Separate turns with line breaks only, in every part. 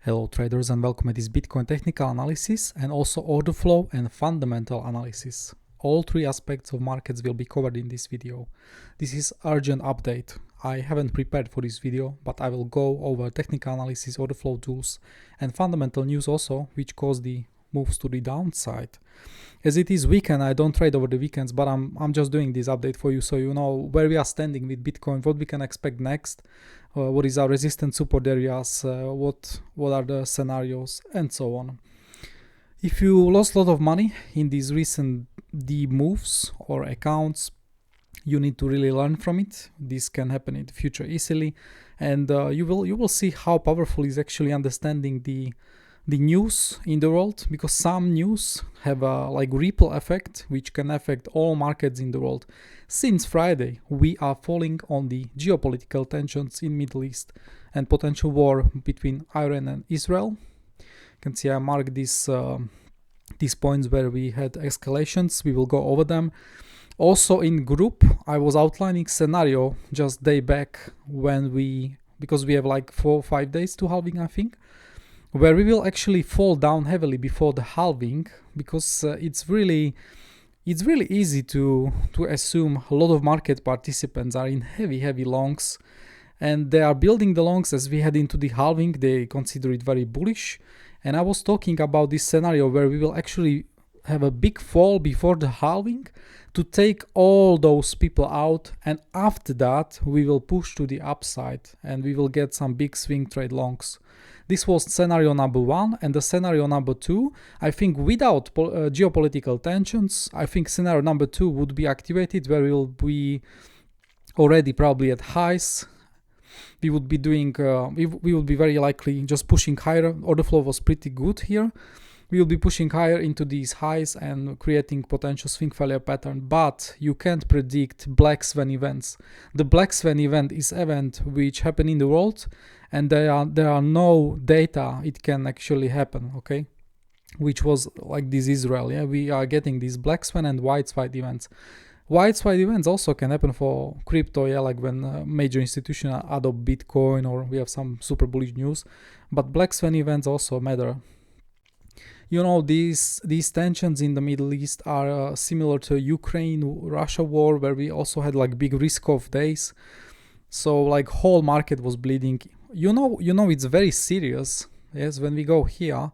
Hello traders and welcome to this Bitcoin technical analysis and also order flow and fundamental analysis. All three aspects of markets will be covered in this video. This is urgent update. I haven't prepared for this video, but I will go over technical analysis, order flow tools and fundamental news also, which cause the moves to the downside. As it is weekend, I don't trade over the weekends, but I'm just doing this update for you so you know where we are standing with Bitcoin, what we can expect next, what is our resistance support areas, what are the scenarios, and so on. If you lost a lot of money in these recent D moves or accounts, you need to really learn from it. This can happen in the future easily, and you will see how powerful is actually understanding the news in the world, because some news have a like ripple effect which can affect all markets in the world. Since Friday we are falling on the geopolitical tensions in Middle East and potential war between Iran and Israel. You can see I marked these points where we had escalations. We will go over them. Also in group I was outlining scenario just day back because we have like 4 or 5 days to halving, I think, where we will actually fall down heavily before the halving, because it's really easy to assume a lot of market participants are in heavy longs, and they are building the longs as we head into the halving. They consider it very bullish, and I was talking about this scenario where we will actually have a big fall before the halving to take all those people out, and after that we will push to the upside and we will get some big swing trade longs. This was scenario number 1, and the scenario number 2, I think without geopolitical tensions, I think scenario number 2 would be activated, where we will be already probably at highs. We would be doing, we would be very likely just pushing higher. Order flow was pretty good here. We will be pushing higher into these highs and creating potential swing failure pattern, but you can't predict black swan events. The black swan event is event which happen in the world, and there are no data it can actually happen, okay? Which was like this Israel, yeah? We are getting these black swan and white swan events. White swan events also can happen for crypto, yeah, like when major institutions adopt Bitcoin or we have some super bullish news, but black swan events also matter. You know, these tensions in the Middle East are similar to Ukraine-Russia war, where we also had like big risk-off days. So like whole market was bleeding. You know, it's very serious. Yes, when we go here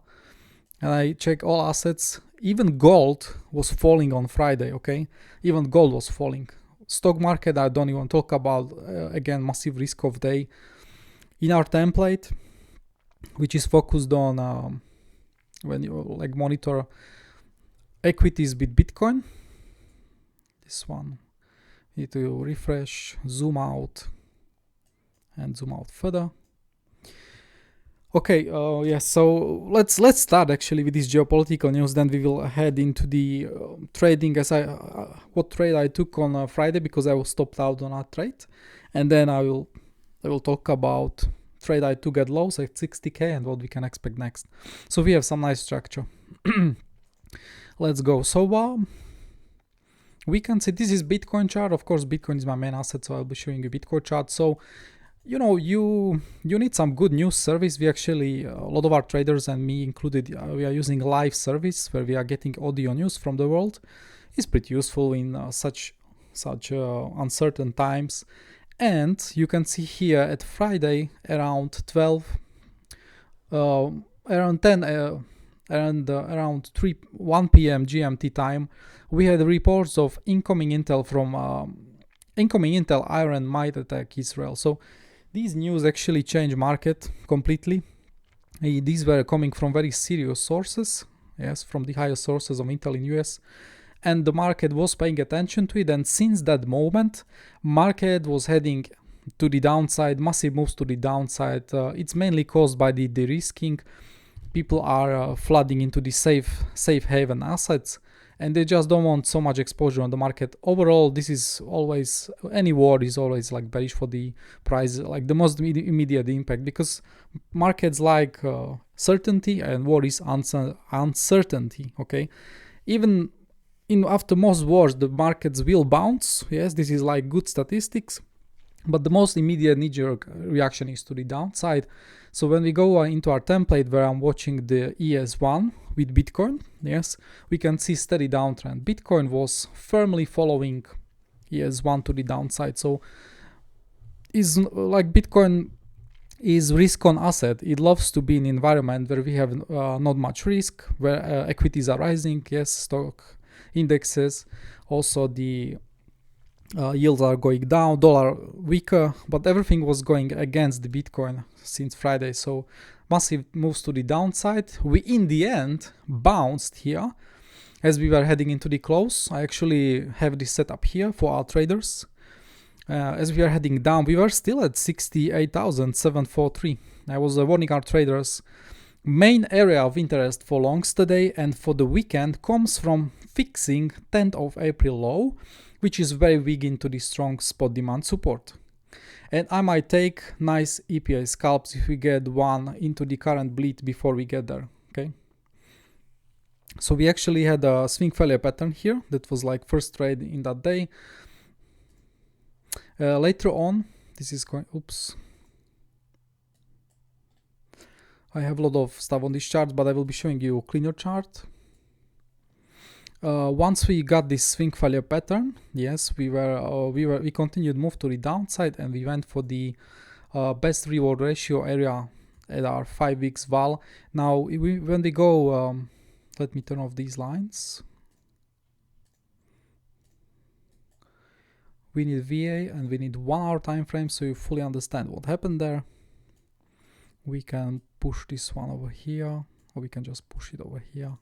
and I check all assets, even gold was falling on Friday. Okay, even gold was falling. Stock market, I don't even talk about. Again, massive risk-off day. In our template, which is focused on when you like monitor equities with Bitcoin, this one, you need to refresh, zoom out, and zoom out further. Okay, yeah, so let's start actually with this geopolitical news. Then we will head into the trading, as what trade I took on Friday, because I was stopped out on that trade, and then I will talk about trade I took at lows at 60k and what we can expect next. So we have some nice structure. Let's go. So we can see this is Bitcoin chart. Of course, Bitcoin is my main asset, so I'll be showing you Bitcoin chart. So you know, you need some good news service. We actually, a lot of our traders and me included, we are using live service where we are getting audio news from the world. It's pretty useful in such uncertain times. And you can see here at Friday around 12, around 10, around 1 p.m. GMT time, we had reports of incoming intel from Iran might attack Israel. So these news actually changed market completely. These were coming from very serious sources, yes, from the highest sources of intel in US. And the market was paying attention to it, and since that moment, market was heading to the downside, massive moves to the downside. It's mainly caused by the de-risking. People are flooding into the safe haven assets, and they just don't want so much exposure on the market. Overall, this is always, any war is always like bearish for the price, like the most immediate impact, because markets like certainty, and war is uncertainty, okay? Even after most wars, the markets will bounce. Yes, this is like good statistics. But the most immediate knee-jerk reaction is to the downside. So when we go into our template where I'm watching the ES1 with Bitcoin, yes, we can see steady downtrend. Bitcoin was firmly following ES1 to the downside. So is like Bitcoin is risk on asset. It loves to be in an environment where we have not much risk, where equities are rising, yes, stock indexes, also the yields are going down, dollar weaker, but everything was going against the Bitcoin since Friday. So massive moves to the downside. We in the end bounced here as we were heading into the close. I actually have this set up here for our traders. As we are heading down, we were still at 68,743. I was warning our traders. Main area of interest for longs today and for the weekend comes from fixing 10th of April low, which is very weak into the strong spot demand support. And I might take nice EPA scalps if we get one into the current bleed before we get there, okay? So we actually had a swing failure pattern here. That was like first trade in that day. Later on, this is going, oops. I have a lot of stuff on this chart, but I will be showing you a cleaner chart. Once we got this swing failure pattern, yes, we continued move to the downside and we went for the best reward ratio area at our 5 weeks vol. Now, when we go, let me turn off these lines. We need VA and we need 1 hour time frame so you fully understand what happened there. We can push this one over here, or we can just push it over here.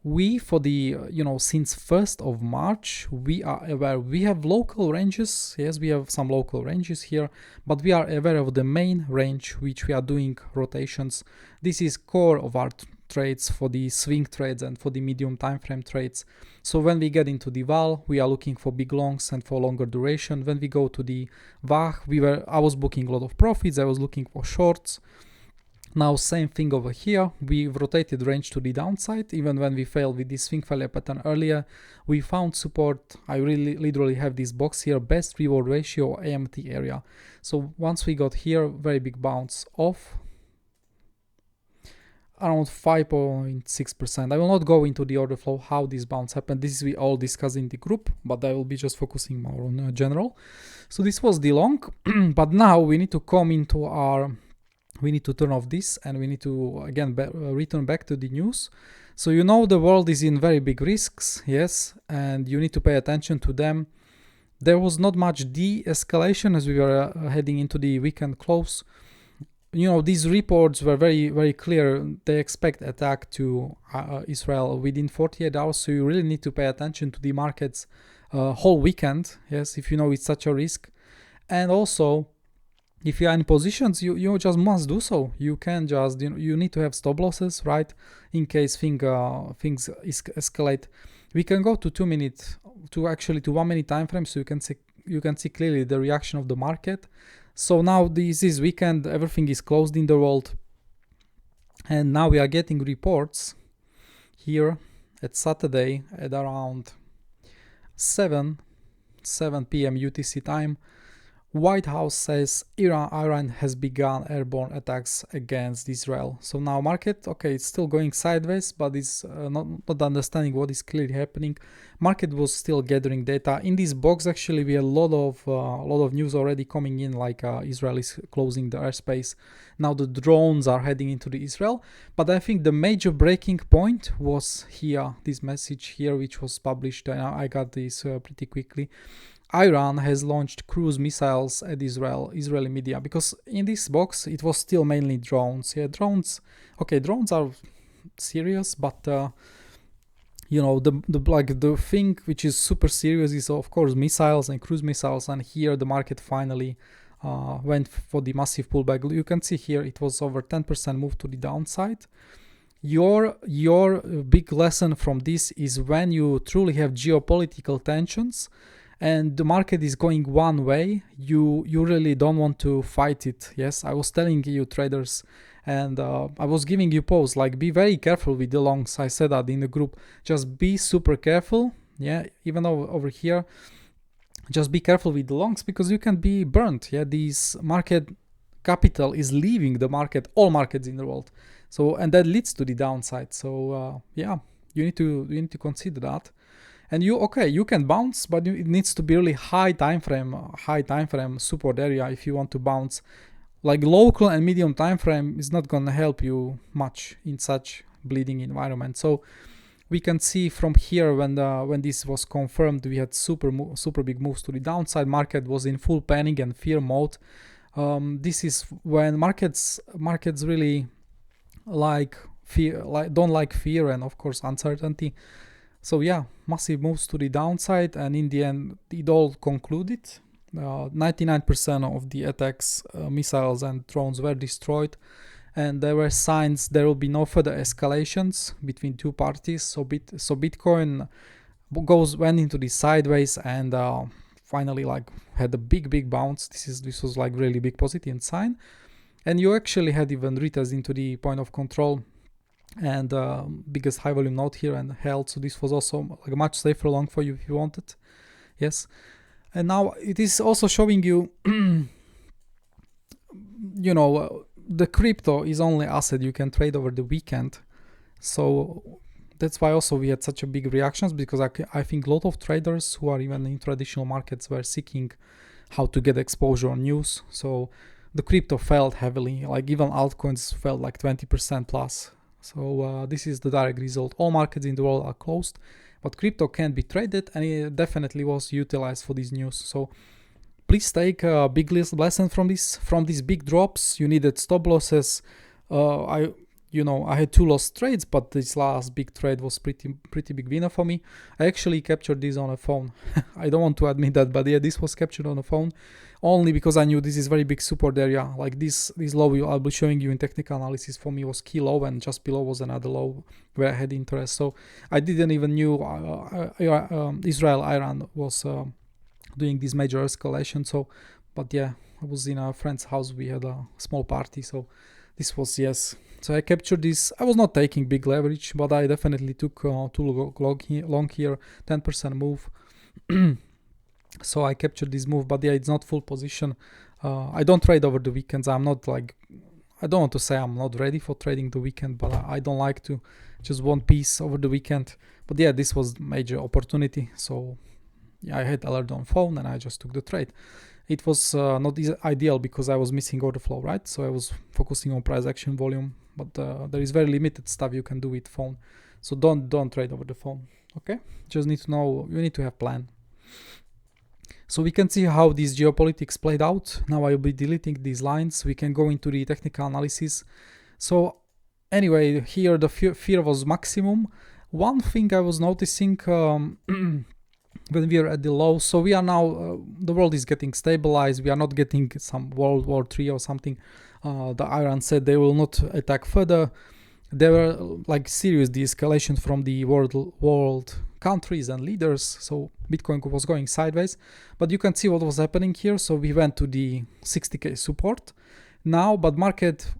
We, for the, since 1st of March, we are aware, we have local ranges. Yes, we have some local ranges here, but we are aware of the main range, which we are doing rotations. This is core of our trades for the swing trades and for the medium time frame trades. So when we get into the VAL, we are looking for big longs and for longer duration. When we go to the VAH, I was booking a lot of profits. I was looking for shorts. Now same thing over here. We've rotated range to the downside. Even when we failed with this swing failure pattern earlier, we found support. I really literally have this box here, best reward ratio AMT area. So once we got here, very big bounce off, around 5.6%. I will not go into the order flow, how this bounce happened. This we all discuss in the group, but I will be just focusing more on general. So this was the long, but now we need to come into we need to turn off this and we need to again return back to the news. So the world is in very big risks, yes, and you need to pay attention to them. There was not much de-escalation as we were heading into the weekend close. These reports were very, very clear. They expect attack to Israel within 48 hours. So you really need to pay attention to the markets whole weekend. Yes, if it's such a risk. And also, if you are in positions, you just must do so. You can just, you need to have stop losses, right? In case things escalate. We can go to 2 minute, to 1 minute time frame. So you can see clearly the reaction of the market. So now this is weekend, everything is closed in the world. And now we are getting reports here at Saturday at around 7 p.m. UTC time. White House says Iran has begun airborne attacks against Israel. So now market, okay, it's still going sideways, but it's not understanding what is clearly happening. Market was still gathering data. In this box, actually, we had a lot of news already coming in, like Israel is closing the airspace. Now the drones are heading into the Israel. But I think the major breaking point was here, this message here, which was published. And I got this pretty quickly. Iran has launched cruise missiles at Israeli media, because in this box it was still mainly drones. Yeah, drones are serious, but the thing which is super serious is of course missiles and cruise missiles. And here the market finally went for the massive pullback. You can see here it was over 10% move to the downside. Your big lesson from this is when you truly have geopolitical tensions and the market is going one way, you really don't want to fight it. Yes, I was telling you traders, and I was giving you pause, like be very careful with the longs. I said that in the group, just be super careful. Yeah, even though over here just be careful with the longs because you can be burnt. Yeah, these market capital is leaving the market, all markets in the world. So, and that leads to the downside. So yeah, you need to consider that. And you can bounce, but it needs to be really high time frame support area if you want to bounce. Like local and medium time frame is not gonna help you much in such bleeding environment. So we can see from here when this was confirmed, we had super big moves to the downside. Market was in full panic and fear mode. This is when markets really don't like fear and of course uncertainty. So yeah, massive moves to the downside, and in the end it all concluded. 99% of the attacks, missiles and drones were destroyed, and there were signs there will be no further escalations between two parties. So Bitcoin went into the sideways and finally like had a big bounce. This was like really big positive sign, and you actually had even retest into the point of control and biggest high volume node here and held. So this was also like a much safer long for you if you wanted. Yes. And now it is also showing you the crypto is only asset you can trade over the weekend. So that's why also we had such a big reactions, because I think a lot of traders who are even in traditional markets were seeking how to get exposure on news. So the crypto fell heavily, like even altcoins fell like 20% plus. So this is the direct result. All markets in the world are closed, but crypto can be traded, and it definitely was utilized for this news. So please take a big lesson from these big drops. You needed stop losses. I had 2 lost trades, but this last big trade was pretty big winner for me. I actually captured this on a phone. I don't want to admit that, but yeah, this was captured on a phone only because I knew this is very big support area. Like this low I'll be showing you in technical analysis for me was key low, and just below was another low where I had interest. So I didn't even knew Israel-Iran was doing this major escalation. So, but yeah, I was in a friend's house. We had a small party. So this was, yes. So I captured this. I was not taking big leverage, but I definitely took too long here, 10% move. So I captured this move, but yeah, it's not full position. I don't trade over the weekends. I don't want to say I'm not ready for trading the weekend, but I don't like to just one piece over the weekend. But yeah, this was major opportunity. So yeah, I had alert on phone and I just took the trade. It was not ideal because I was missing order flow, right? So I was focusing on price action volume, but there is very limited stuff you can do with phone. So don't trade over the phone, okay? Just need to know, you need to have plan. So we can see how this geopolitics played out. Now I will be deleting these lines. We can go into the technical analysis. So anyway, here the fear was maximum. One thing I was noticing when we are at the low, so we are now, the world is getting stabilized. We are not getting some World War III or something. The Iran said they will not attack further. There were like serious de-escalation from the world countries and leaders. So Bitcoin was going sideways, but you can see what was happening here. So we went to the 60K support now, but market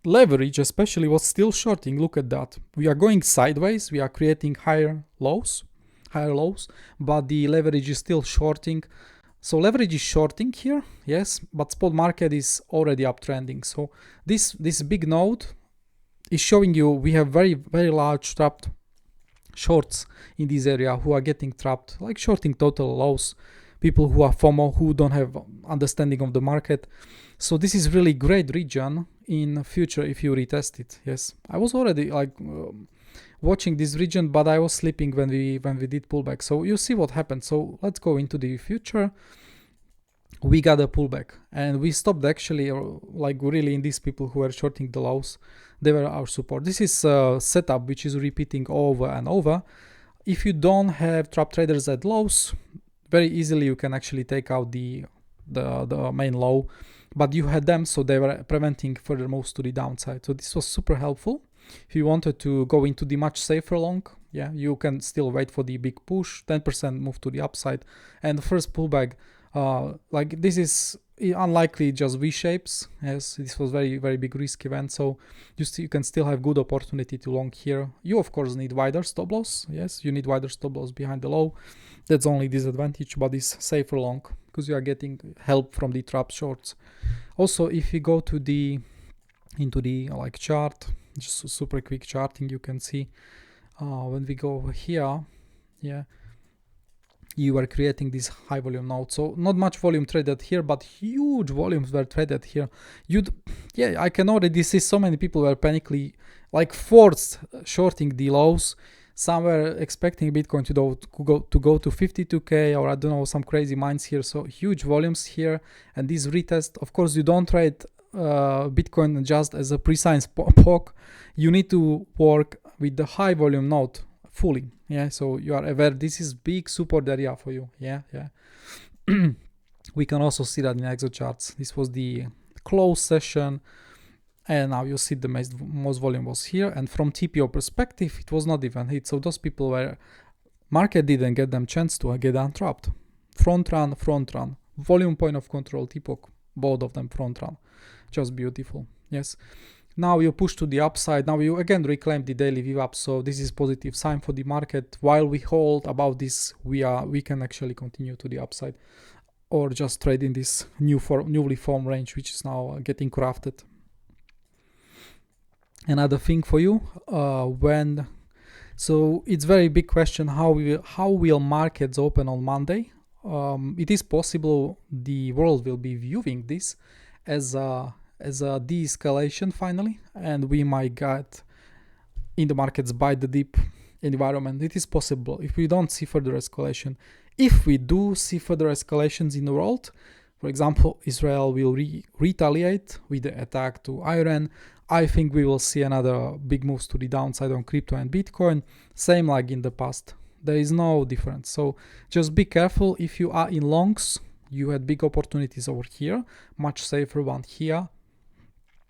leverage especially was still shorting. Look at that. We are going sideways. We are creating higher lows, but the leverage is still shorting. So leverage is shorting here, yes, but spot market is already uptrending. So this big node is showing you we have very large trapped shorts in this area who are getting trapped, like shorting total lows, people who are FOMO, who don't have understanding of the market. So this is really great region in future if you retest it. Yes, I was already like watching this region, but I was sleeping when we did pullback. So you see what happened. So let's go into the future. We got a pullback and we stopped actually, like really in these people who were shorting the lows, they were our support. This is a setup which is repeating over and over. If you don't have trap traders at lows, very easily you can actually take out the main low, but you had them, so they were preventing further moves to the downside. So this was super helpful. If you wanted to go into the much safer long, yeah, you can still wait for the big push, 10% move to the upside, and the first pullback. Like this is unlikely just V shapes, as this was very big risk event. So you can still have good opportunity to long here. You of course need wider stop loss. Yes, you need wider stop loss behind the low. That's only disadvantage, but it's safer long because you are getting help from the trap shorts. Also, if you go to into the like chart, just super quick charting, you can see when we go over here, yeah, you are creating this high volume node. So not much volume traded here, but huge volumes were traded here. Yeah, I can already see so many people were panically like forced shorting the lows. Some were expecting Bitcoin to go to 52k, or I don't know, some crazy minds here. So huge volumes here, and this retest. Of course, you don't trade Bitcoin just as a pre-sign POC. You need to work with the high volume node fully. Yeah, so you are aware this is big support area for you. Yeah. We can also see that in Exocharts. This was the close session, and now you see the most volume was here. And from TPO perspective, it was not even hit. So those people were, market didn't get them chance to get untrapped. Front run, volume point of control, TPO, both of them front run. Just beautiful. Yes. Now you push to the upside. Now you again reclaim the daily VWAP. So this is positive sign for the market. While we hold above this, we can actually continue to the upside, or just trade in this newly formed range, which is now getting crafted. Another thing for you, so it's very big question how will markets open on Monday. It is possible the world will be viewing this as a de-escalation finally, and we might get in the markets by the dip environment. It is possible if we don't see further escalation. If we do see further escalations in the world, for example, Israel will retaliate with the attack to Iran, I think we will see another big moves to the downside on crypto and Bitcoin, same like in the past. There is no difference. So just be careful. If you are in longs, you had big opportunities over here, much safer one here.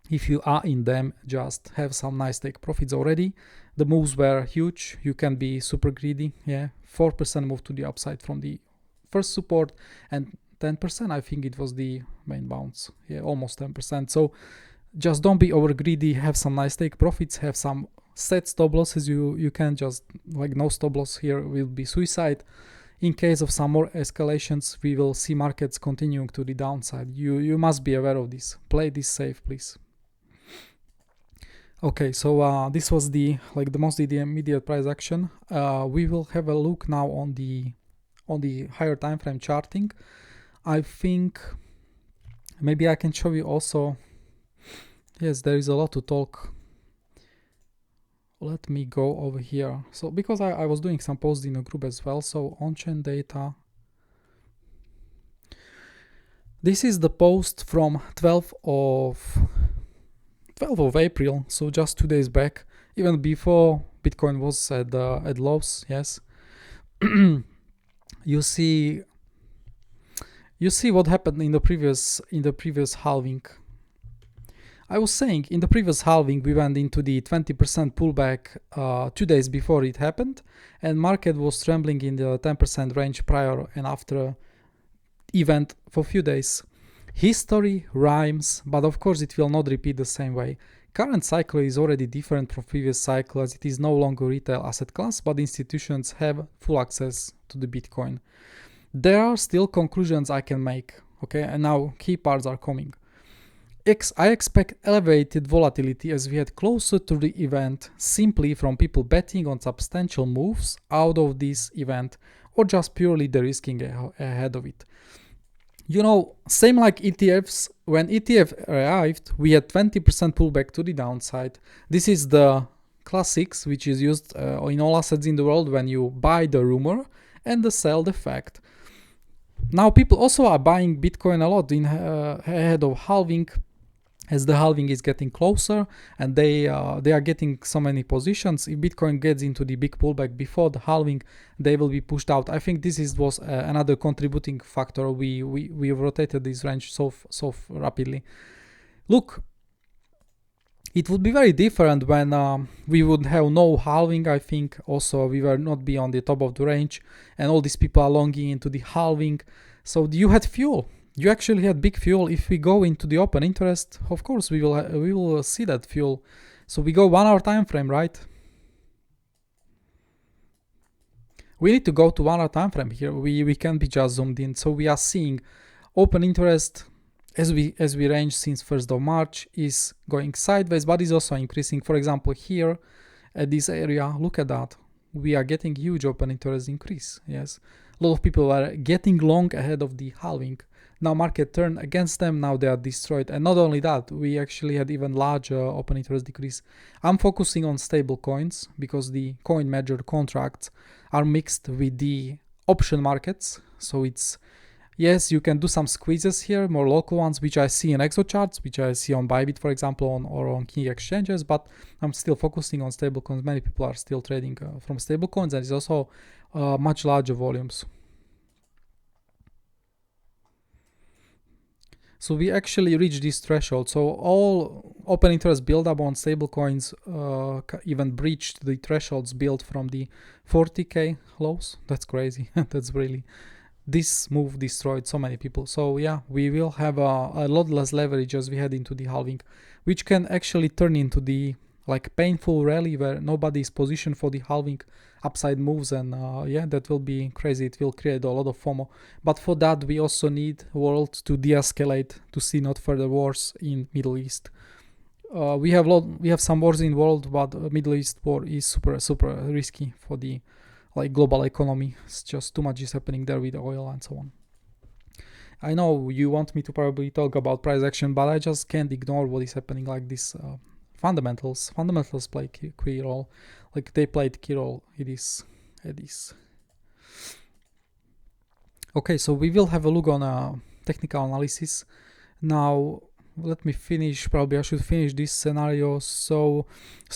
If you are in them, just have some nice take profits already. The moves were huge. You can be super greedy. Yeah, 4% move to the upside from the first support, and 10%, I think it was the main bounce. Yeah, almost 10%. So just don't be over greedy. Have some nice take profits. Have some set stop losses. You can just, like, no stop loss here will be suicide. In case of some more escalations, we will see markets continuing to the downside. You must be aware of this. Play this safe, please. Okay, so this was the most immediate price action. We will have a look now on the higher time frame charting. I think maybe I can show you also. Yes, there is a lot to talk. Let me go over here. So because I was doing some posts in a group as well. So on-chain data. This is the post from 12th of April, so just 2 days back, even before Bitcoin was at lows. Yes. You see what happened in the previous halving. I was saying in the previous halving we went into the 20% pullback 2 days before it happened, and market was trembling in the 10% range prior and after event for a few days. History rhymes, but of course it will not repeat the same way. Current cycle is already different from previous cycle, as it is no longer retail asset class, but institutions have full access to the Bitcoin. There are still conclusions I can make, okay, and now key parts are coming. I expect elevated volatility as we head closer to the event, simply from people betting on substantial moves out of this event, or just purely de-risking ahead of it. You know, same like ETFs. When ETF arrived, we had 20% pullback to the downside. This is the classics, which is used in all assets in the world when you buy the rumor and sell the fact. Now people also are buying Bitcoin a lot ahead of halving, as the halving is getting closer, and they are getting so many positions. If Bitcoin gets into the big pullback before the halving, they will be pushed out. I think this was another contributing factor. We rotated this range so rapidly. Look, it would be very different when we would have no halving. I think also we will not be on the top of the range, and all these people are longing into the halving. So you had fuel. you actually had big fuel. If we go into the open interest, of course we will see that fuel. So we go 1 hour time frame, right? We need to go to 1 hour time frame here. We can't be just zoomed in. So we are seeing open interest as we range since 1st of March is going sideways, but is also increasing. For example, here at this area, look at that. We are getting huge open interest increase. Yes, a lot of people are getting long ahead of the halving. Now market turned against them. Now they are destroyed. And not only that, we actually had even larger open interest decrease. I'm focusing on stable coins because the coin major contracts are mixed with the option markets. So it's, yes, you can do some squeezes here, more local ones, which I see in Exocharts, which I see on Bybit, for example, or on key exchanges, but I'm still focusing on stable coins. Many people are still trading from stable coins, and it's also much larger volumes. So we actually reached this threshold. So all open interest build-up on stable coins even breached the thresholds built from the 40k lows. That's crazy. That's really, this move destroyed so many people. So yeah, we will have a lot less leverage as we head into the halving, which can actually turn into the like painful rally where nobody is positioned for the halving upside moves, and yeah, that will be crazy. It will create a lot of FOMO, but for that we also need world to de-escalate to see not further wars in Middle East. We have some wars in world, but Middle East war is super risky for the like global economy. It's just too much is happening there with oil and so on. I know you want me to probably talk about price action, but I just can't ignore what is happening like this. Fundamentals play key role, like they played key role. It is. Okay, so we will have a look on technical analysis. Now let me finish. Probably I should finish this scenario. So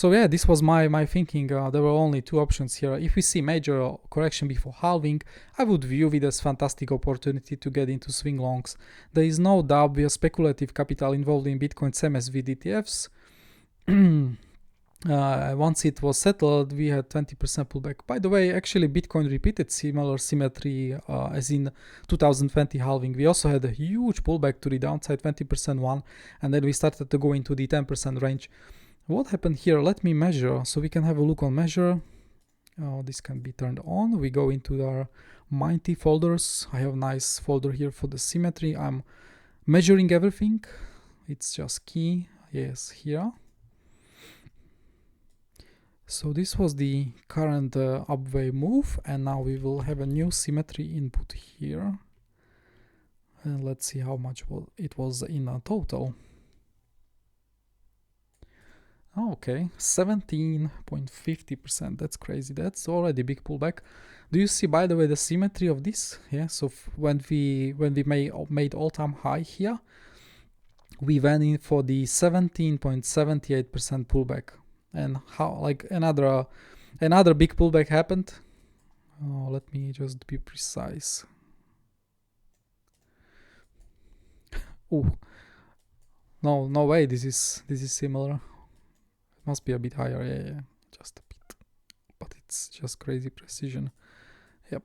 yeah, this was my thinking. There were only two options here. If we see major correction before halving, I would view it as fantastic opportunity to get into swing longs. There is no obvious speculative capital involved in Bitcoin, same as with ETFs. Once it was settled, we had 20% pullback. By the way, actually Bitcoin repeated similar symmetry as in 2020 halving. We also had a huge pullback to the downside, 20% one, and then we started to go into the 10% range. What happened here? Let me measure, so we can have a look on measure. This can be turned on. We go into our Mighty folders. I have a nice folder here for the symmetry. I'm measuring everything. It's just key. Yes, here. So this was the current upway move, and now we will have a new symmetry input here. And let's see how much it was in a total. Okay, 17.50%. That's crazy. That's already big pullback. Do you see, by the way, the symmetry of this? Yeah. So when we made all-time high here, we went in for the 17.78% pullback. And how, like, another big pullback happened. Let me just be precise. Oh, no way. This is similar. It must be a bit higher. Yeah, just a bit. But it's just crazy precision. Yep.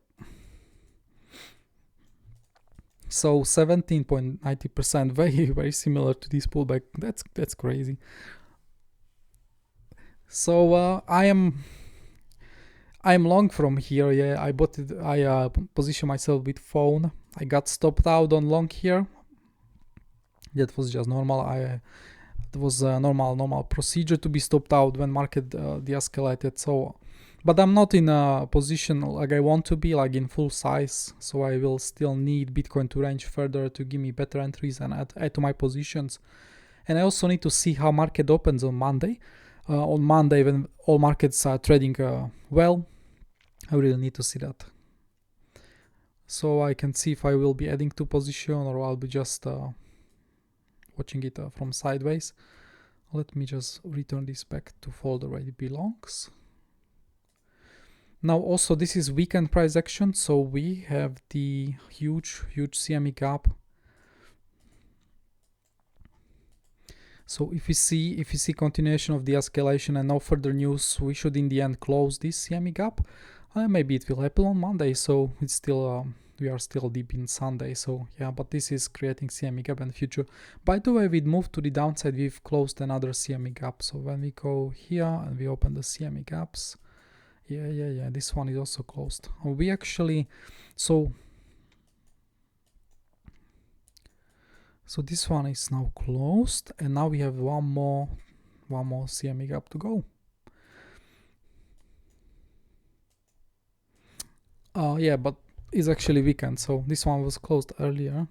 So 17.90%, very similar to this pullback. That's crazy. So I am long from here. Yeah, I bought it. I positioned myself with phone. I got stopped out on long here. That was just normal. It was a normal procedure to be stopped out when market de-escalated. So, but I'm not in a position like I want to be, like in full size. So I will still need Bitcoin to range further to give me better entries and add to my positions. And I also need to see how market opens on Monday. On Monday, when all markets are trading well, I really need to see that. So I can see if I will be adding to position or I'll be just watching it from sideways. Let me just return this back to folder where it belongs. Now also this is weekend price action, so we have the huge CME gap. So if we see continuation of the escalation and no further news, we should in the end close this CME gap. Maybe it will happen on Monday, so it's still we are still deep in Sunday, so yeah, but this is creating CME gap in the future. By the way, we moved to the downside, we've closed another CME gap. So when we go here and we open the CME gaps, yeah, this one is also closed. We actually, so this one is now closed, and now we have one more CME gap to go. Yeah, but it's actually weekend, so this one was closed earlier.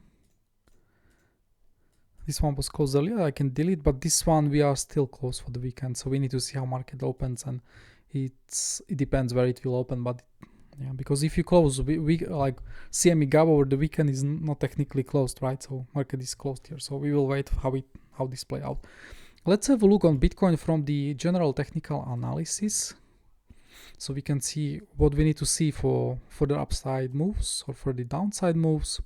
I can delete, but this one we are still closed for the weekend, so we need to see how market opens, and it depends where it will open. But yeah, because if you close we like CME gap over the weekend is not technically closed, right? So market is closed here, so we will wait how this play out. Let's have a look on Bitcoin from the general technical analysis, so we can see what we need to see for the upside moves or for the downside moves.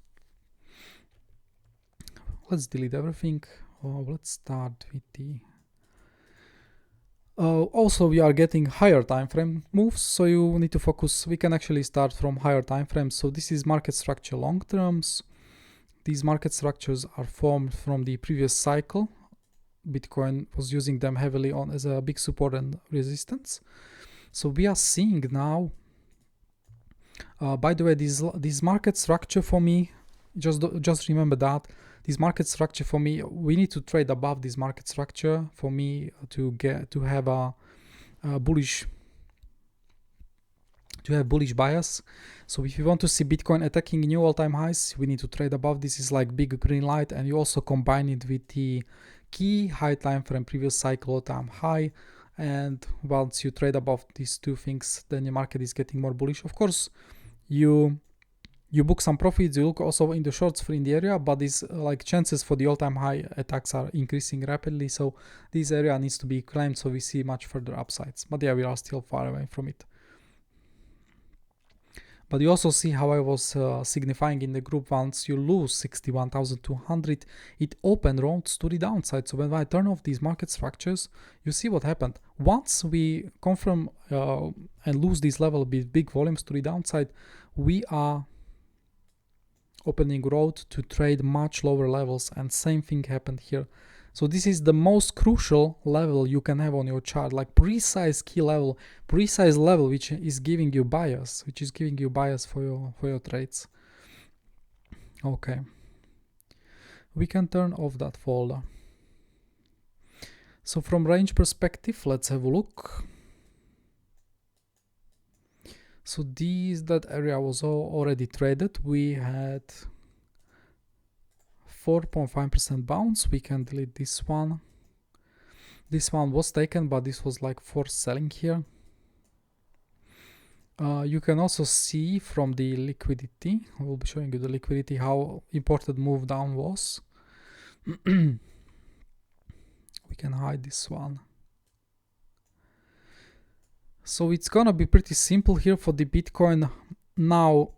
Let's delete everything. Let's start with the also we are getting higher time frame moves, so you need to focus. We can actually start from higher time frames. So this is market structure long terms. These market structures are formed from the previous cycle. Bitcoin was using them heavily on as a big support and resistance. So we are seeing now, by the way, this market structure for me, just remember that this market structure for me, we need to trade above this market structure for me to have a bullish bias. So if you want to see Bitcoin attacking new all-time highs, we need to trade above. This is like big green light, and you also combine it with the key high time frame previous cycle all-time high. And once you trade above these two things, then your market is getting more bullish. Of course, you book some profits, you look also in the shorts in the area, but these like chances for the all-time high attacks are increasing rapidly, so this area needs to be claimed, so we see much further upsides. But yeah, we are still far away from it. But you also see how I was signifying in the group, once you lose 61,200, it opened roads to the downside. So when I turn off these market structures, you see what happened. Once we confirm and lose this level with big volumes to the downside, we are opening road to trade much lower levels, and same thing happened here. So this is the most crucial level you can have on your chart, like precise key level, precise level which is giving you bias, for your trades. Okay, we can turn off that folder. So from range perspective, let's have a look. So that area was already traded. We had 4.5% bounce. We can delete this one. This one was taken, but this was like forced selling here. You can also see from the liquidity, I will be showing you the liquidity, how important move down was. We can hide this one. So it's gonna be pretty simple here for the Bitcoin now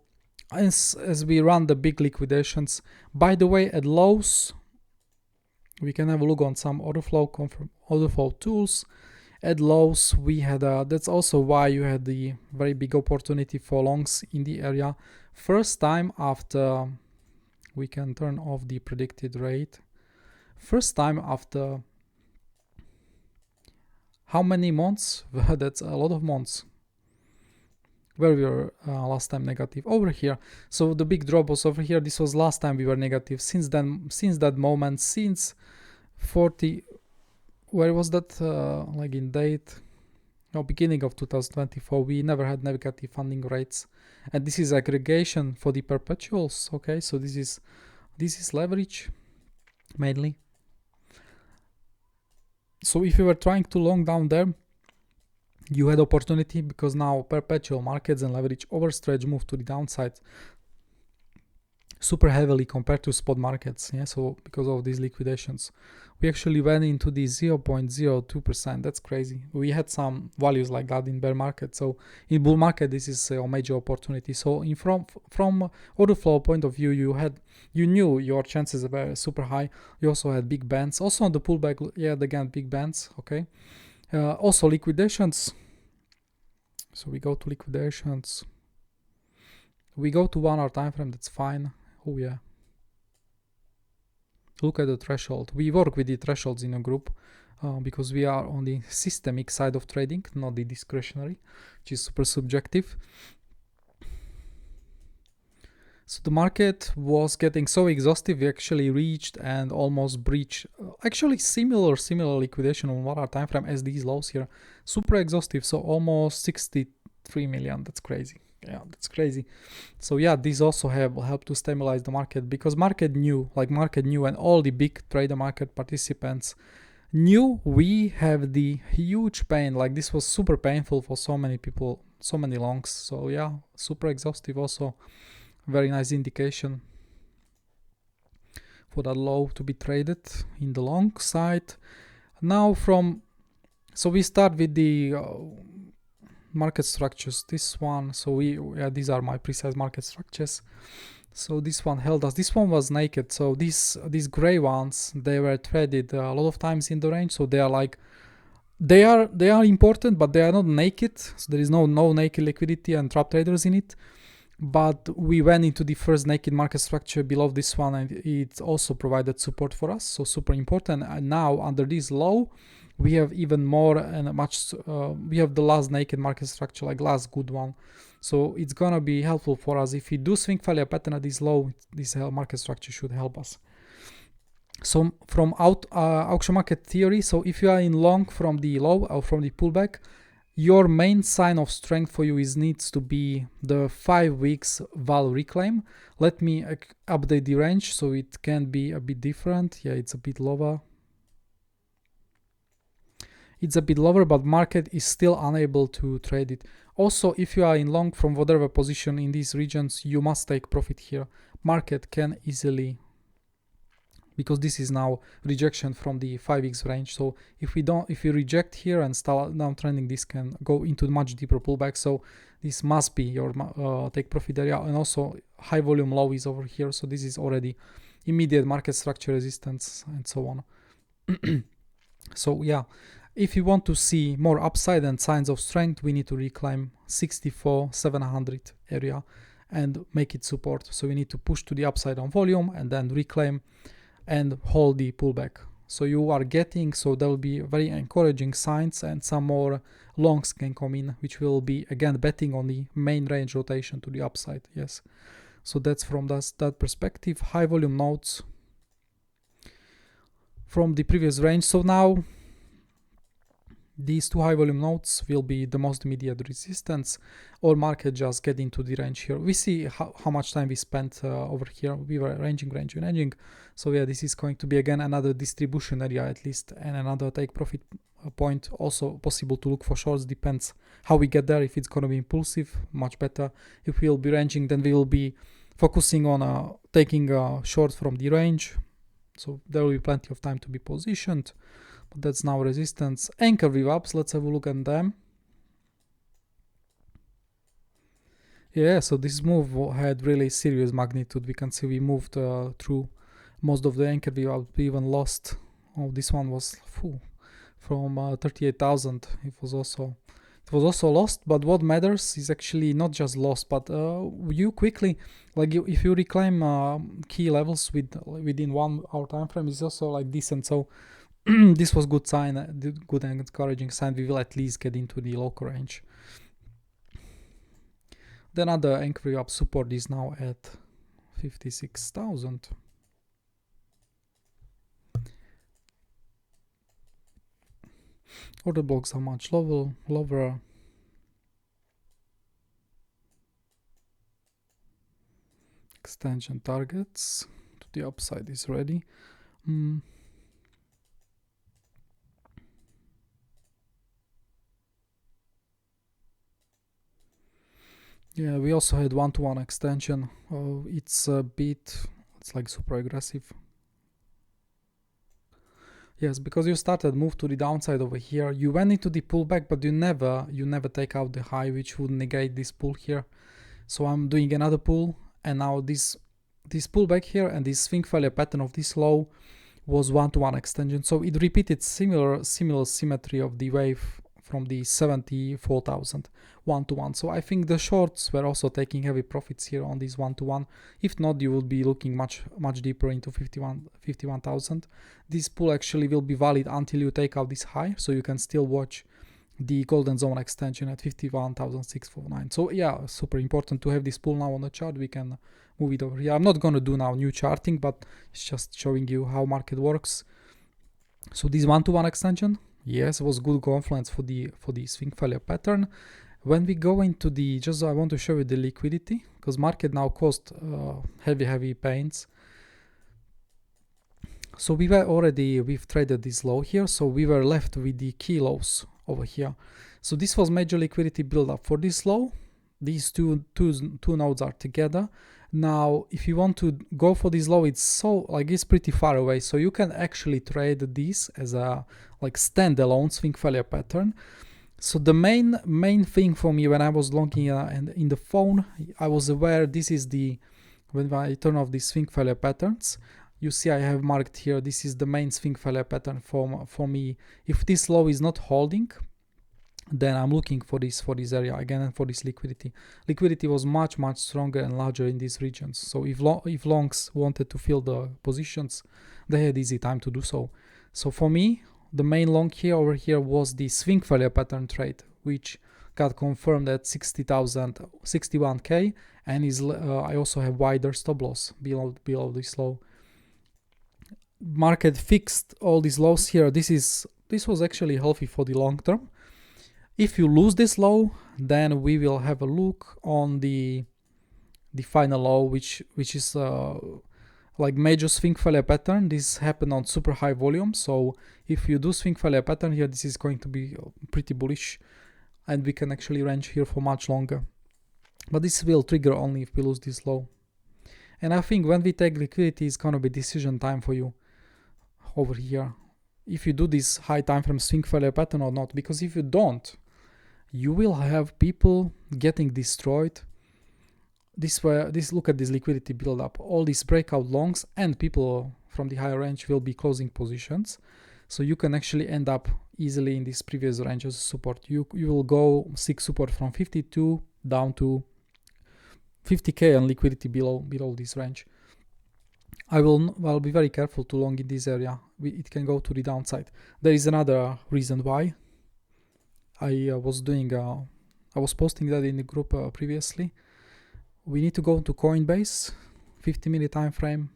as we run the big liquidations. By the way, at lows, we can have a look on some Orderflow tools. At lows, we had that's also why you had the very big opportunity for longs in the area. First time after, we can turn off the predicted rate. First time after how many months? That's a lot of months. Where we were last time negative over here. So the big drop was over here. This was last time we were negative. Since then, since that moment, since 40, where was that? Like in date? No, beginning of 2024, we never had negative funding rates, and this is aggregation for the perpetuals. Okay, so this is leverage mainly. So if you were trying to long down there, you had opportunity, because now perpetual markets and leverage overstretch move to the downside super heavily compared to spot markets. Yeah, so because of these liquidations, we actually went into the 0.02%. That's crazy. We had some values like that in bear market. So in bull market, this is a major opportunity. So from order flow point of view, you knew your chances were super high. You also had big bands. Also on the pullback, yeah, again big bands. Okay. Also liquidations. So we go to liquidations. We go to 1 hour time frame, that's fine. Oh yeah. Look at the threshold. We work with the thresholds in a group because we are on the systemic side of trading, not the discretionary, which is super subjective. So the market was getting so exhaustive, we actually reached and almost breached actually similar liquidation on 1 hour time frame as these lows here. Super exhaustive, so almost 63 million. That's crazy. Yeah, that's crazy. So yeah, these also have helped to stabilize the market because market knew and all the big trader market participants knew we have the huge pain. Like this was super painful for so many people, so many longs. So yeah, super exhaustive also. Very nice indication for that low to be traded in the long side. Now so we start with the market structures. This one, so these are my precise market structures. So this one held us. This one was naked. So these gray ones, they were traded a lot of times in the range. So they are like they are important, but they are not naked. So there is no naked liquidity and trap traders in it. But we went into the first naked market structure below this one, and it also provided support for us, so super important. And now under this low we have even more and much we have the last naked market structure, like last good one, so it's gonna be helpful for us. If we do swing failure pattern at this low, this market structure should help us. So from auction market theory, so if you are in long from the low or from the pullback, your main sign of strength for you needs to be the 5 weeks vol reclaim. Let me update the range so it can be a bit different. Yeah, it's a bit lower. It's a bit lower, but market is still unable to trade it. Also, if you are in long from whatever position in these regions, you must take profit here. Market can easily, because this is now rejection from the 5x range. So if we reject here and start downtrending, this can go into much deeper pullback. So this must be your take profit area. And also high volume low is over here. So this is already immediate market structure resistance and so on. So yeah, if you want to see more upside and signs of strength, we need to reclaim 64,700 area and make it support. So we need to push to the upside on volume and then reclaim and hold the pullback. So you are getting, so there will be very encouraging signs, and some more longs can come in, which will be again betting on the main range rotation to the upside. Yes, so that's from that perspective. High volume nodes from the previous range. So now these two high volume nodes will be the most immediate resistance, or market just get into the range here. We see how much time we spent over here. We were ranging. So yeah, this is going to be again another distribution area at least, and another take profit point. Also possible to look for shorts, depends how we get there. If it's going to be impulsive, much better. If we'll be ranging, then we will be focusing on taking short from the range. So there will be plenty of time to be positioned. But that's now resistance. Anchor VWAPs, let's have a look at them. Yeah, so this move had really serious magnitude. We can see we moved through most of the anchor VWAPs. We even lost. Oh, this one was from 38,000. It was also lost. But what matters is actually not just lost, but you quickly, like if you reclaim key levels within 1 hour time frame, is also like decent. So this was good sign, good and encouraging sign. We will at least get into the local range. Then other anchor up support is now at 56,000. Order blocks are much lower. Extension targets to the upside is ready. Yeah, we also had 1-to-1 extension. It's like super aggressive. Yes, because you started move to the downside over here. You went into the pullback, but you never take out the high, which would negate this pull here. So I'm doing another pull, and now this pullback here and this swing failure pattern of this low was 1-to-1 extension. So it repeated similar symmetry of the wave from the 74,000 1-to-1. So I think the shorts were also taking heavy profits here on this 1-to-1. If not, you will be looking much deeper into 51,000. This pull actually will be valid until you take out this high, so you can still watch the golden zone extension at 51,649. So yeah, super important to have this pull now on the chart. We can move it over here. I'm not going to do now new charting, but it's just showing you how market works. So this 1-to-1 extension, yes, was good confluence for the swing failure pattern. When we go into the, I want to show you the liquidity, because market now caused heavy pains. So we've traded this low here, so we were left with the key lows over here. So this was major liquidity buildup for this low. These two nodes are together. Now, if you want to go for this low, it's pretty far away. So you can actually trade this as a standalone swing failure pattern. So the main thing for me when I was longing in the phone, I was aware this is when I turn off these swing failure patterns. You see I have marked here, this is the main swing failure pattern for me. If this low is not holding, then I'm looking for this area again, and for this liquidity. Liquidity was much stronger and larger in these regions. So if longs wanted to fill the positions, they had easy time to do so. So for me, the main long here over here was the swing failure pattern trade, which got confirmed at 61k, and I also have wider stop loss below this low. Market fixed all these lows here. This was actually healthy for the long term. If you lose this low, then we will have a look on the final low, which is major swing failure pattern. This happened on super high volume. So if you do swing failure pattern here, this is going to be pretty bullish, and we can actually range here for much longer. But this will trigger only if we lose this low. And I think when we take liquidity, it's gonna be decision time for you over here, if you do this high time frame swing failure pattern or not. Because if you don't, you will have people getting destroyed. Look at this liquidity build up, all these breakout longs, and people from the higher range will be closing positions. So you can actually end up easily in this previous range as support. You will go seek support from 52 down to 50k and liquidity below this range. I'll be very careful to long in this area. It can go to the downside. There is another reason why. I was posting that in the group previously. We need to go to Coinbase, 50-minute time frame,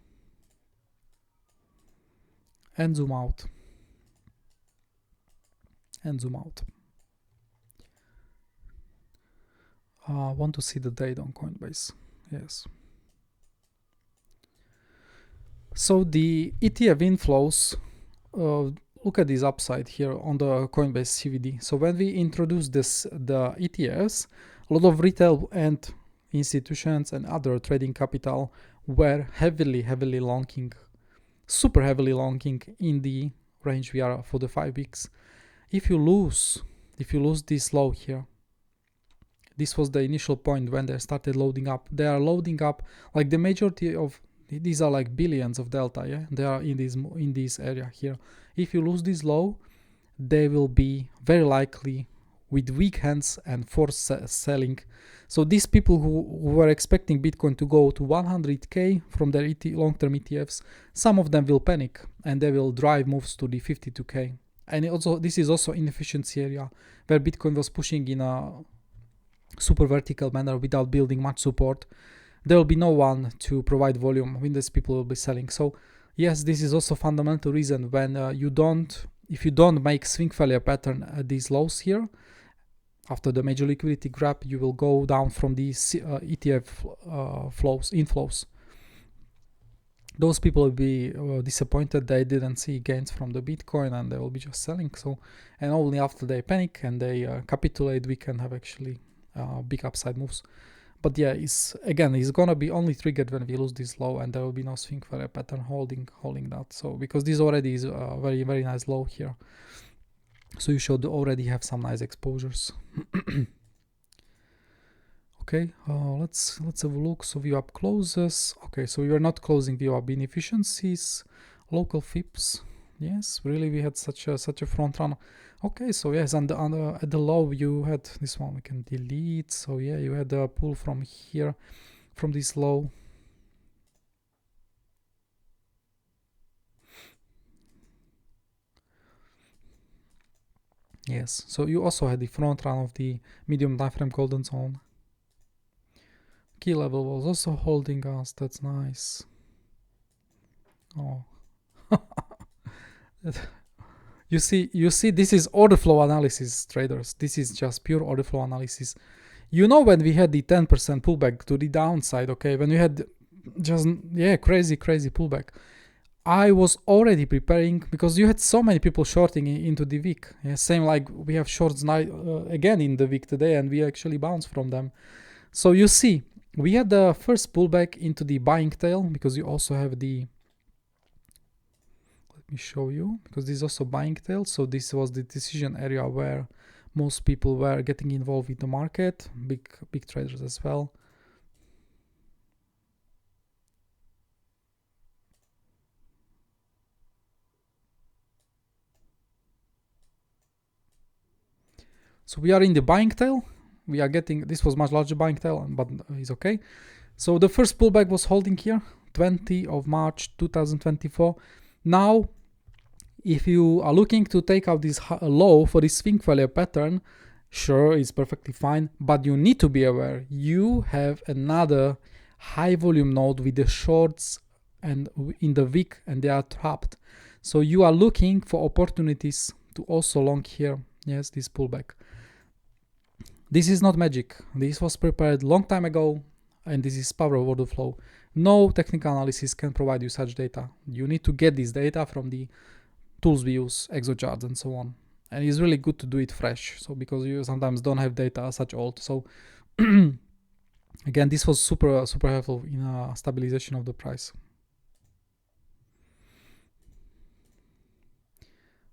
and zoom out. I want to see the date on Coinbase. Yes. So the ETF inflows, look at this upside here on the Coinbase CVD. So when we introduce the ETFs, a lot of retail and institutions and other trading capital were heavily longing, super heavily longing in the range we are for the 5 weeks. If you lose this low here, this was the initial point when they started loading up. They are loading up, like the majority of these are like billions of delta, yeah, they are in this area here. If you lose this low, they will be very likely with weak hands and forced selling. So these people who were expecting Bitcoin to go to 100k from their long-term ETFs, some of them will panic and they will drive moves to the 52k. And this is also inefficiency area where Bitcoin was pushing in a super vertical manner without building much support. There will be no one to provide volume when these people will be selling. So yes, this is also fundamental reason when if you don't make swing failure pattern at these lows here, after the major liquidity grab, you will go down from these ETF inflows. Those people will be disappointed they didn't see gains from the Bitcoin, and they will be just selling. So, and only after they panic and they capitulate, we can have actually big upside moves. But yeah, it's gonna be only triggered when we lose this low, and there will be no swing failure pattern holding that. So because this already is a very nice low here, so you should already have some nice exposures. Okay, let's have a look. So VWAP closes. Okay, so we are not closing VWAP inefficiencies. Local FIPS, Yes, really, we had such a front run. Okay, so yes, and at the low you had this one. We can delete. So yeah, you had a pull from here, from this low. Yes, so you also had the front run of the medium time frame golden zone. Key level was also holding us. That's nice. Oh. You see, this is order flow analysis, traders. This is just pure order flow analysis. You know, when we had the 10% pullback to the downside, okay, when we had just, yeah, crazy pullback, I was already preparing, because you had so many people shorting into the week. Yeah, same like we have shorts now again in the week today, and we actually bounced from them. So you see, we had the first pullback into the buying tail, because you also have the, let me show you, because this is also buying tail. So this was the decision area where most people were getting involved with the market, big traders as well. So we are in the buying tail. We are getting, this was much larger buying tail, but it's okay. So the first pullback was holding here, 20 of March 2024. Now, if you are looking to take out this low for this swing failure pattern, sure, it's perfectly fine, but you need to be aware you have another high volume node with the shorts and in the wick, and they are trapped. So you are looking for opportunities to also long here. Yes, this pullback. This is not magic. This was prepared long time ago, and this is power of order flow. No technical analysis can provide you such data. You need to get this data from the tools we use, Exocharts and so on. And it's really good to do it fresh. So because you sometimes don't have data such old. So again, this was super helpful in stabilization of the price.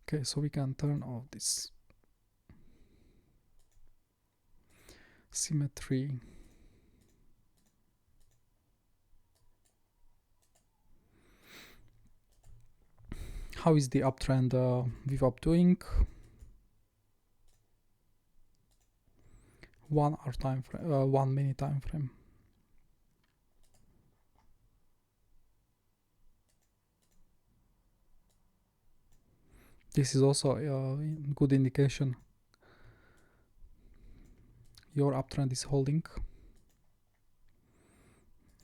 Okay, so we can turn off this symmetry. How is the uptrend VWAP doing? 1 hour time frame, 1 minute time frame. This is also a good indication. Your uptrend is holding.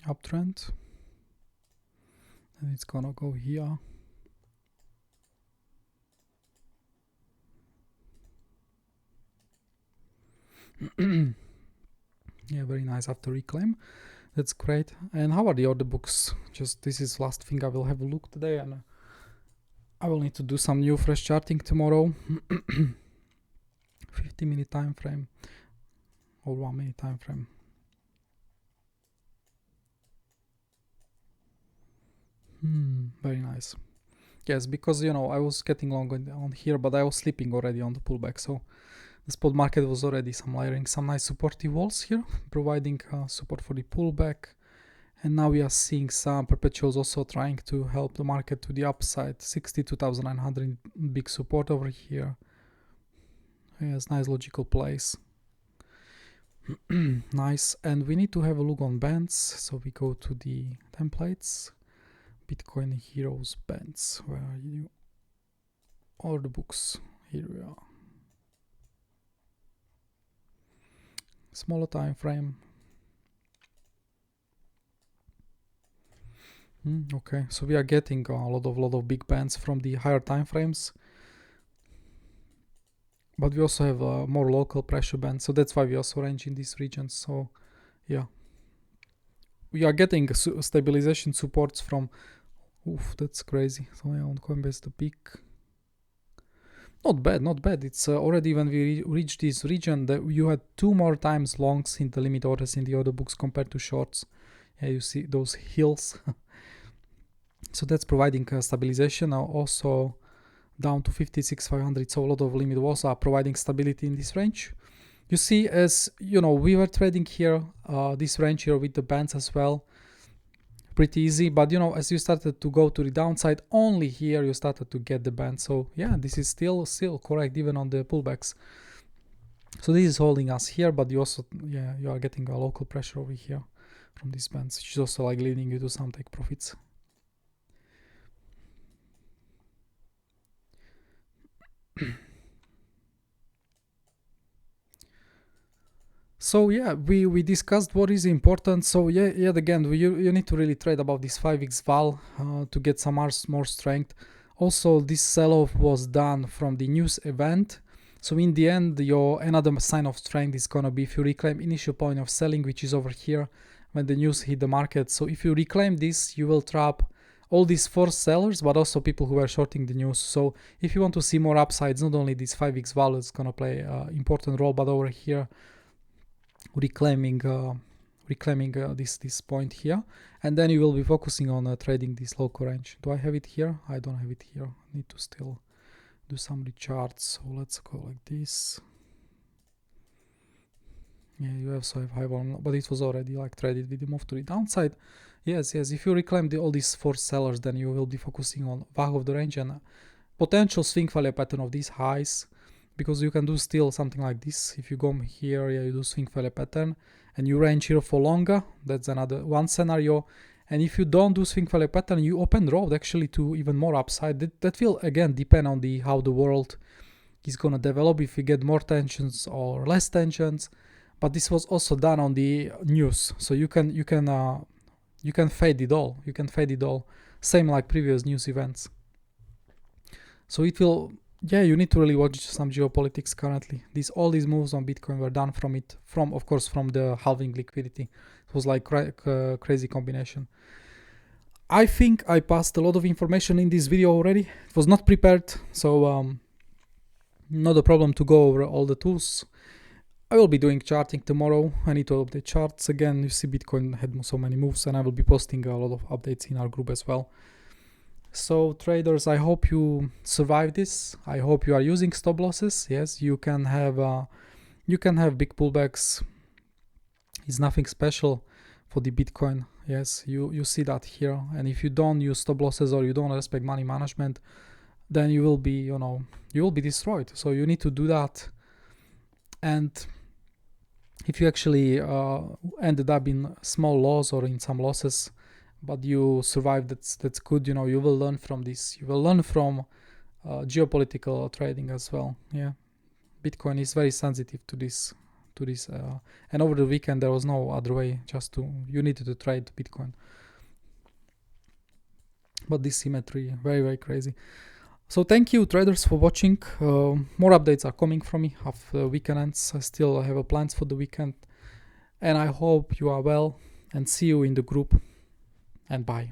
Uptrend. And it's gonna go here. Yeah, very nice after reclaim. That's great. And how are the order books? Just this is last thing I will have a look today, and I will need to do some new fresh charting tomorrow. 50-minute time frame or 1 minute time frame. Very nice. Yes, because you know I was getting long on here, but I was sleeping already on the pullback, so the spot market was already layering some nice supportive walls here, providing support for the pullback. And now we are seeing some perpetuals also trying to help the market to the upside. 62,900 big support over here. Yes, nice logical place. Nice. And we need to have a look on bands. So we go to the templates. Bitcoin Heroes bands. Where are you? Order books. Here we are. Smaller time frame. Okay, so we are getting a lot of big bands from the higher time frames, but we also have more local pressure bands, so that's why we also range in these regions. So yeah, we are getting stabilization supports from, that's crazy. So yeah, on Coinbase the peak, not bad. It's already when we reach this region that you had 2 more times longs in the limit orders in the order books compared to shorts. Yeah, you see those hills. So that's providing stabilization. Now also down to 56,500. So a lot of limit walls are providing stability in this range. You see, as you know, we were trading here, this range here with the bands as well. pretty easy. But you know, as you started to go to the downside, only here you started to get the band. So yeah, this is still correct even on the pullbacks. So this is holding us here, but you also, yeah, you are getting a local pressure over here from these bands, which is also like leading you to some take profits. So yeah, we discussed what is important. So yeah, yet again, you need to really trade about this 5x val to get some more strength. Also, this sell-off was done from the news event. So in the end, your another sign of strength is gonna be if you reclaim initial point of selling, which is over here when the news hit the market. So if you reclaim this, you will trap all these forced sellers, but also people who are shorting the news. So if you want to see more upsides, not only this 5x val is gonna play an important role, but over here reclaiming this point here, and then you will be focusing on trading this local range. Do I have it here? I don't have it here. I need to still do some recharts. So let's go like this. Yeah, you also have high volume, but it was already like traded with the move to the downside. Yes, if you reclaim all these forced sellers, then you will be focusing on value of the range and potential swing failure pattern of these highs, because you can do still something like this. If you go here, yeah, you do swing failure pattern and you range here for longer. That's another one scenario. And if you don't do swing failure pattern, you open road actually to even more upside. That will again depend on how the world is gonna develop, if we get more tensions or less tensions. But this was also done on the news, so you can fade it all. You can fade it all, same like previous news events. So it will. Yeah, you need to really watch some geopolitics currently. All these moves on Bitcoin were done of course, from the halving liquidity. It was like crazy combination. I think I passed a lot of information in this video already. It was not prepared, so not a problem to go over all the tools. I will be doing charting tomorrow. I need to update charts again. You see Bitcoin had so many moves, and I will be posting a lot of updates in our group as well. So traders, I hope you survive this. I hope you are using stop losses. Yes, you can have big pullbacks. It's nothing special for the Bitcoin. Yes, you see that here. And if you don't use stop losses or you don't respect money management, then you will be destroyed. So you need to do that. And if you actually ended up in small loss or in some losses, but you survived, that's good. You know, you will learn from this. You will learn from geopolitical trading as well. Yeah, Bitcoin is very sensitive to this, and over the weekend there was no other way. You needed to trade Bitcoin. But this symmetry, very, very crazy. So thank you traders for watching. More updates are coming from me after the weekend ends. I still have plans for the weekend, and I hope you are well, and see you in the group. And bye.